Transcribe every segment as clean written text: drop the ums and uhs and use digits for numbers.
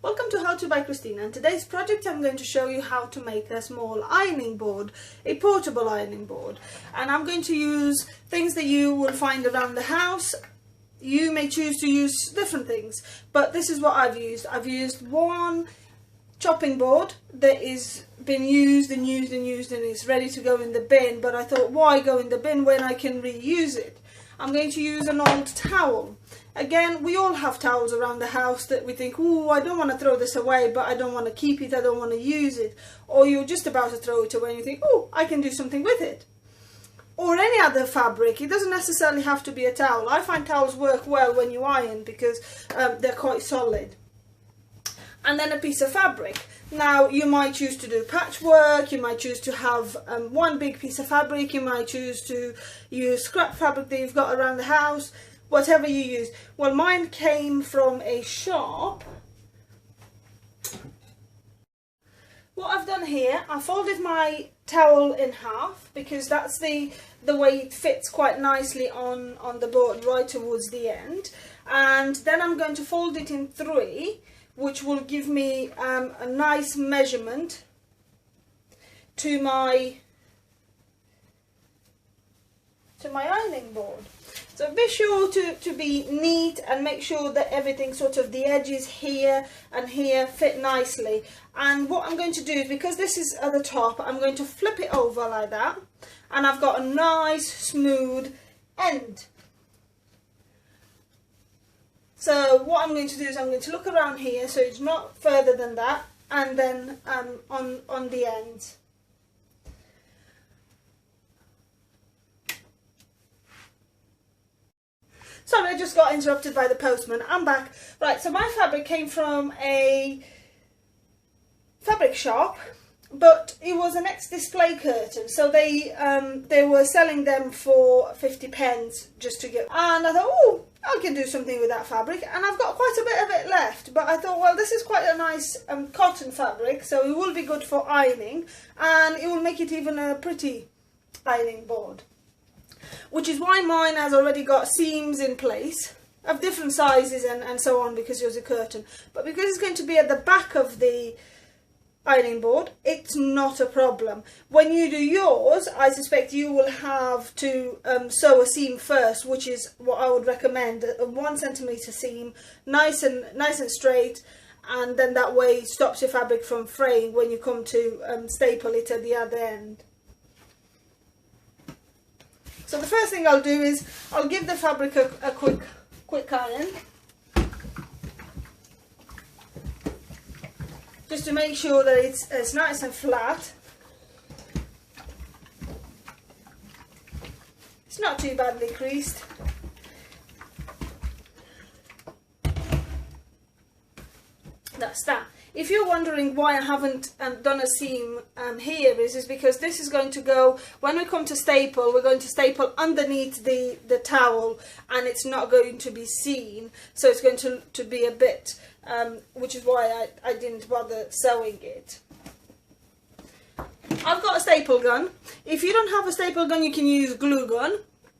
Welcome to How To by Christina. In today's project I'm going to show you how to make a small ironing board, a portable ironing board. And I'm going to use things that you will find around the house. You may choose to use different things, but this is what I've used. I've used one chopping board that is been used and is ready to go in the bin, but I thought, why go in the bin when I can reuse it? I'm going to use an old towel. Again, we all have towels around the house that we think, oh, I don't want to throw this away, but I don't want to keep it, I don't want to use it. Or you're just about to throw it away and you think, oh, I can do something with it. Or any other fabric. It doesn't necessarily have to be a towel. I find towels work well when you iron because they're quite solid. And then a piece of fabric. Now you might choose to do patchwork, you might choose to have one big piece of fabric, you might choose to use scrap fabric that you've got around the house, whatever you use. Well, mine came from a shop. What I've done here, I folded my towel in half because that's the way it fits quite nicely on the board right towards the end. And then I'm going to fold it in three, which will give me a nice measurement to my ironing board. So be sure to be neat and make sure that everything, sort of the edges here and here, fit nicely. And what I'm going to do is, because this is at the top, I'm going to flip it over like that, and I've got a nice smooth end. So what I'm going to do is I'm going to look around here so it's not further than that, and then on the ends. Sorry, I just got interrupted by the postman. I'm back. Right, so my fabric came from a fabric shop, but it was an ex-display curtain, so they were selling them for 50p just to get. And I thought, oh, I can do something with that fabric, and I've got quite a bit of it left. But I thought, well, this is quite a nice cotton fabric, so it will be good for ironing, and it will make it even a pretty ironing board. Which is why mine has already got seams in place of different sizes and so on, because it was a curtain. But because it's going to be at the back of the ironing board, it's not a problem. When you do yours, I suspect you will have to sew a seam first, which is what I would recommend, a 1 centimetre seam, nice and straight, and then that way it stops your fabric from fraying when you come to staple it at the other end. So the first thing I'll do is I'll give the fabric a quick iron, just to make sure that it's nice and flat. It's not too badly creased. That's that. If you're wondering why I haven't done a seam here, is because this is going to go, when we come to staple, we're going to staple underneath the towel, and it's not going to be seen, so it's going to be a bit, which is why I didn't bother sewing it. I've got a staple gun. If you don't have a staple gun, you can use glue gun.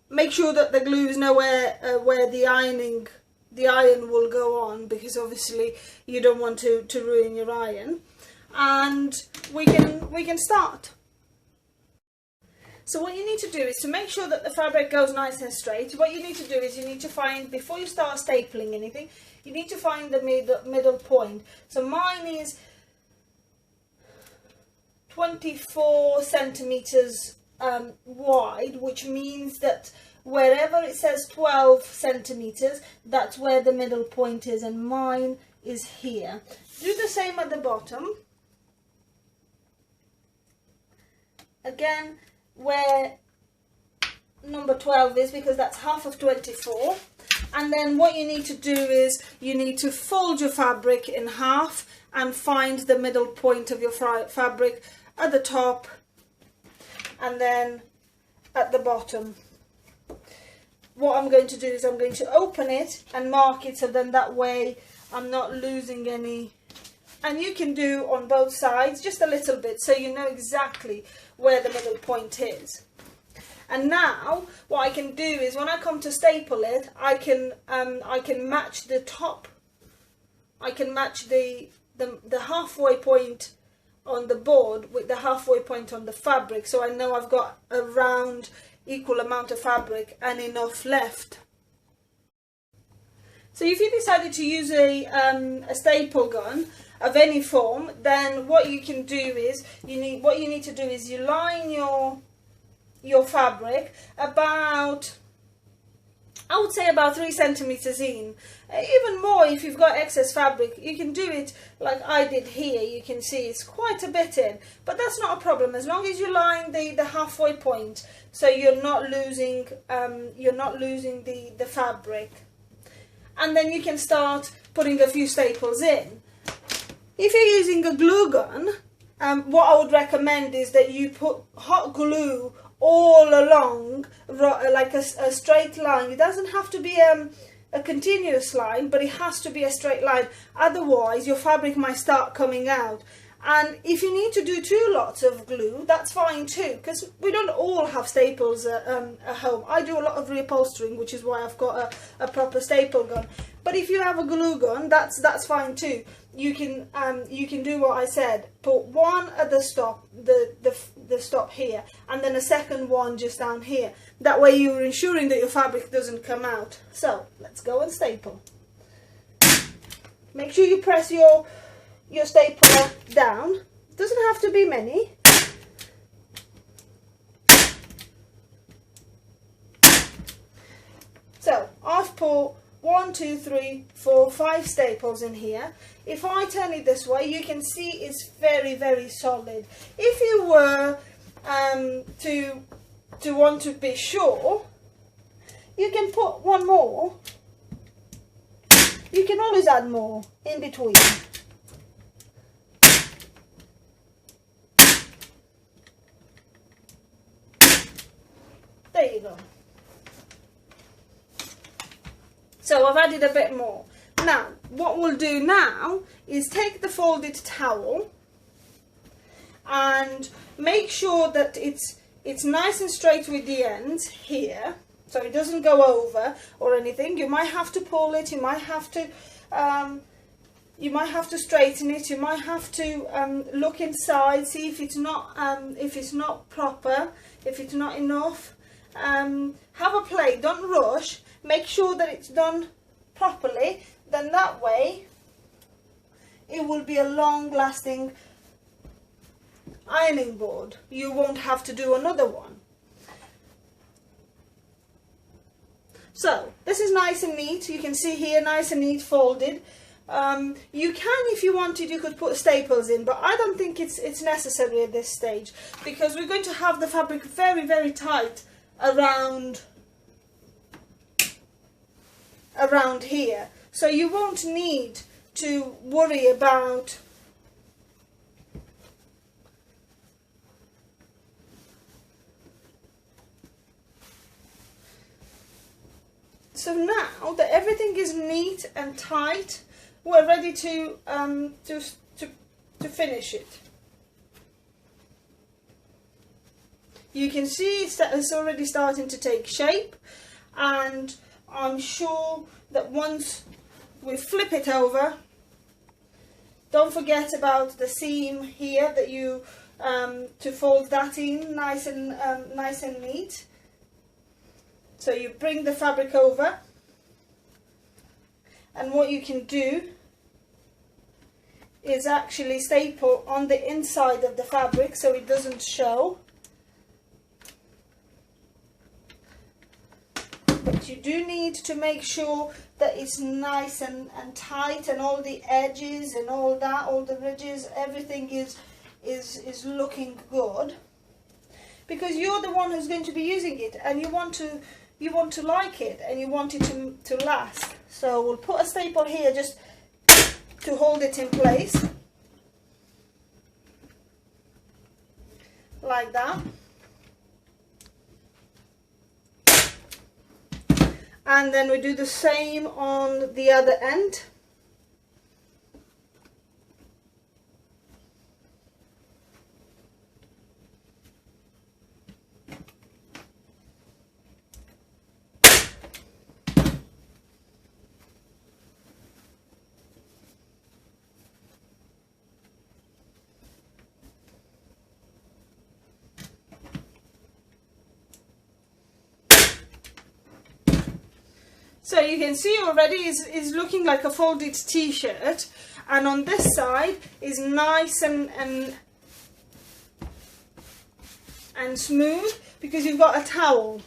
Make sure that the glue is nowhere where the iron will go on, because obviously you don't want to ruin your iron. And we can start. So what you need to do is to make sure that the fabric goes nice and straight. What you need to do is you need to find, before you start stapling anything, you need to find the middle point. So mine is 24 centimeters wide, which means that wherever it says 12 centimeters, that's where the middle point is, and mine is here. Do the same at the bottom. Again, where number 12 is, because that's half of 24. And then what you need to do is you need to fold your fabric in half and find the middle point of your fabric at the top and then at the bottom. What I'm going to do is I'm going to open it and mark it, so then that way I'm not losing any. And you can do on both sides just a little bit, so you know exactly where the middle point is. And now what I can do is when I come to staple it, I can match the top I can match the halfway point on the board with the halfway point on the fabric, so I know I've got a round equal amount of fabric and enough left. So if you decided to use a staple gun of any form, then what you can do is you need to do is you line your fabric about, I would say about 3 centimeters in. Even more if you've got excess fabric. You can do it like I did here. You can see it's quite a bit in, but that's not a problem as long as you line the halfway point, so you're not losing the fabric. And then you can start putting a few staples in. If you're using a glue gun, what I would recommend is that you put hot glue all along, like a straight line. It doesn't have to be a continuous line, but it has to be a straight line. Otherwise, your fabric might start coming out. And if you need to do 2 lots of glue, that's fine too, because we don't all have staples at home. I do a lot of reupholstering, which is why I've got a proper staple gun. But if you have a glue gun, that's fine too. You can do what I said. Put one at the stop, the stop here, and then a second one just down here. That way you're ensuring that your fabric doesn't come out. So let's go and staple. Make sure you press your stapler down. Doesn't have to be many. So I've put 1, 2, 3, 4, 5 staples in here. If I turn it this way, you can see it's very, very solid. If you were to want to be sure, you can put one more. You can always add more in between. There you go. So I've added a bit more. Now, what we'll do now is take the folded towel and make sure that it's nice and straight with the ends here, so it doesn't go over or anything. You might have to pull it. You might have to straighten it. You might have to look inside, see if it's not proper, if it's not enough. Have a play. Don't rush. Make sure that it's done properly. Then that way it will be a long-lasting ironing board. You won't have to do another one. So this is nice and neat. You can see here, nice and neat, folded. You can, if you wanted, you could put staples in, but I don't think it's necessary at this stage, because we're going to have the fabric very, very tight around here, so you won't need to worry about so now that everything is neat and tight, we're ready to finish it. You can see it's already starting to take shape, and I'm sure that once we flip it over, don't forget about the seam here, that you to fold that in nice and neat. So you bring the fabric over, and what you can do is actually staple on the inside of the fabric so it doesn't show. But you do need to make sure that it's nice and tight, and all the edges and all that, all the ridges, everything is looking good, because you're the one who's going to be using it, and you want to like it, and you want it to last. So we'll put a staple here just to hold it in place, like that. And then we do the same on the other end. So you can see already is looking like a folded t-shirt, and on this side is nice and smooth because you've got a towel.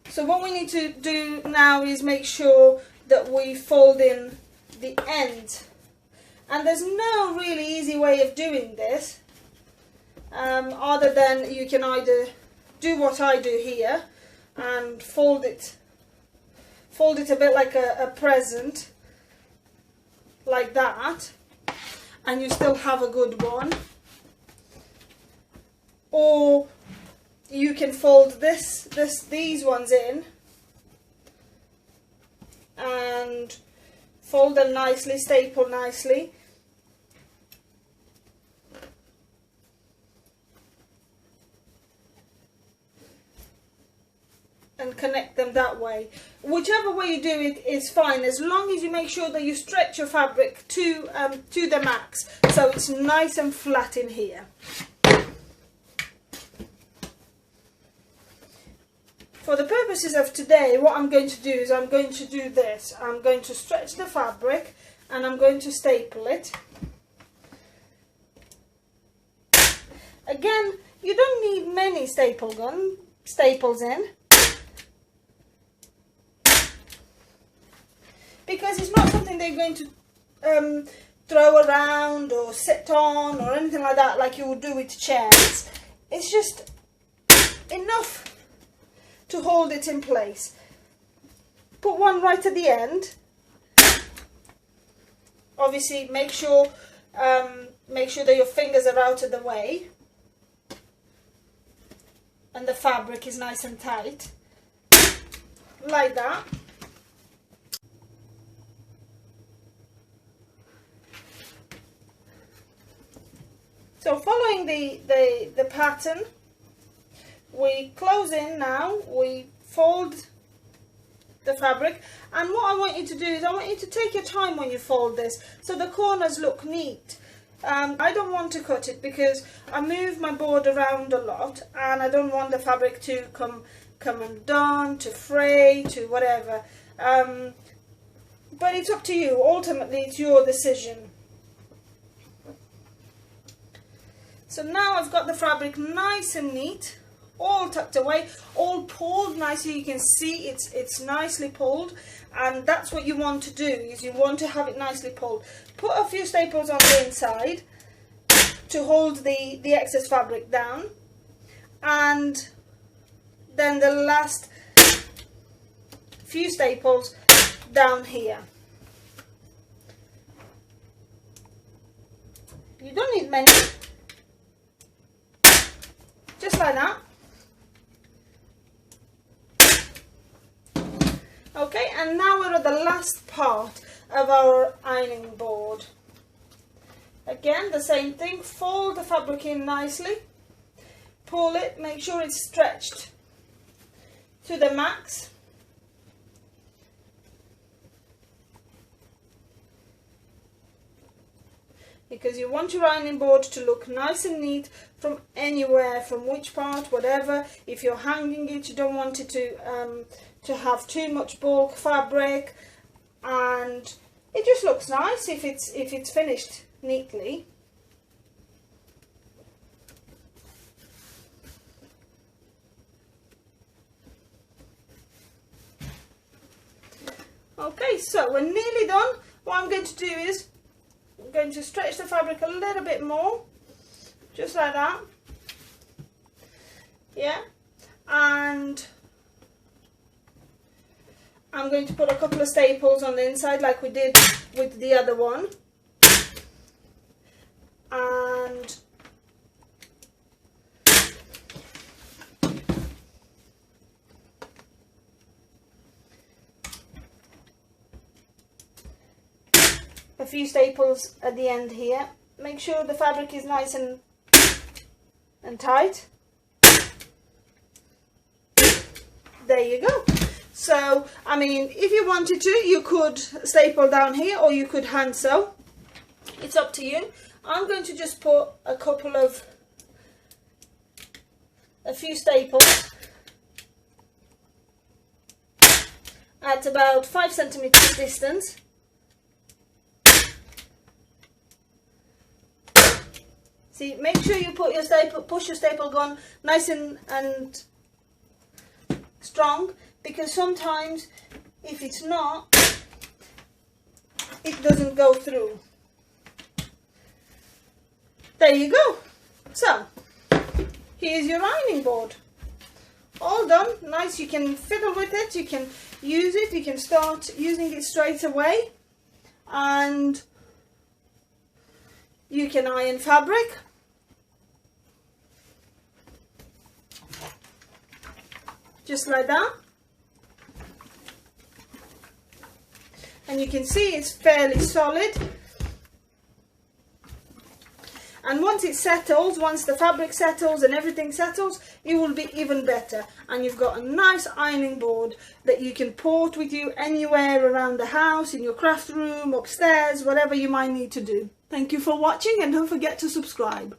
So what we need to do now is make sure that we fold in the end, and there's no really easy way of doing this other than you can either do what I do here and fold it a bit like a present, like that, and you still have a good one. Or you can fold these ones in and fold them nicely, staple nicely. And connect them that way. Whichever way you do it is fine, as long as you make sure that you stretch your fabric to the max, so it's nice and flat in here. For the purposes of today, what I'm going to do is I'm going to do this. I'm going to stretch the fabric and I'm going to staple it. Again, you don't need many staples in, because it's not something they're going to throw around or sit on or anything like that, like you would do with chairs. It's just enough to hold it in place. Put one right at the end. Obviously make sure that your fingers are out of the way and the fabric is nice and tight, like that. So following the pattern, we close in now, we fold the fabric, and what I want you to do is I want you to take your time when you fold this so the corners look neat. I don't want to cut it because I move my board around a lot and I don't want the fabric to come undone, to fray, to whatever. But it's up to you. Ultimately, it's your decision. So now I've got the fabric nice and neat, all tucked away, all pulled nicely. You can see it's nicely pulled, and that's what you want to do, is you want to have it nicely pulled. Put a few staples on the inside to hold the excess fabric down, and then the last few staples down here. You don't need many, just like that. Okay, and now we're at the last part of our ironing board. Again, the same thing, fold the fabric in nicely, pull it, make sure it's stretched to the max. Because you want your ironing board to look nice and neat from anywhere, from which part, whatever. If you're hanging it, you don't want it to have too much bulk fabric, and it just looks nice if it's finished neatly. Okay, so we're nearly done. What I'm going to do is I'm going to stretch the fabric a little bit more, just like that. Yeah, and I'm going to put a couple of staples on the inside like we did with the other one, and a few staples at the end here. Make sure the fabric is nice and tight. There you go. So, I mean, if you wanted to, you could staple down here, or you could hand sew. It's up to you. I'm going to just put a few staples at about 5 centimeters distance. See, make sure you put your staple, push your staple gun nice and strong, because sometimes if it's not, it doesn't go through. There you go. So, here's your ironing board. All done, nice. You can fiddle with it, you can use it, you can start using it straight away, and you can iron fabric. Just like that. And you can see it's fairly solid. And once it settles, once the fabric settles and everything settles, it will be even better. And you've got a nice ironing board that you can port with you anywhere around the house, in your craft room, upstairs, whatever you might need to do. Thank you for watching, and don't forget to subscribe.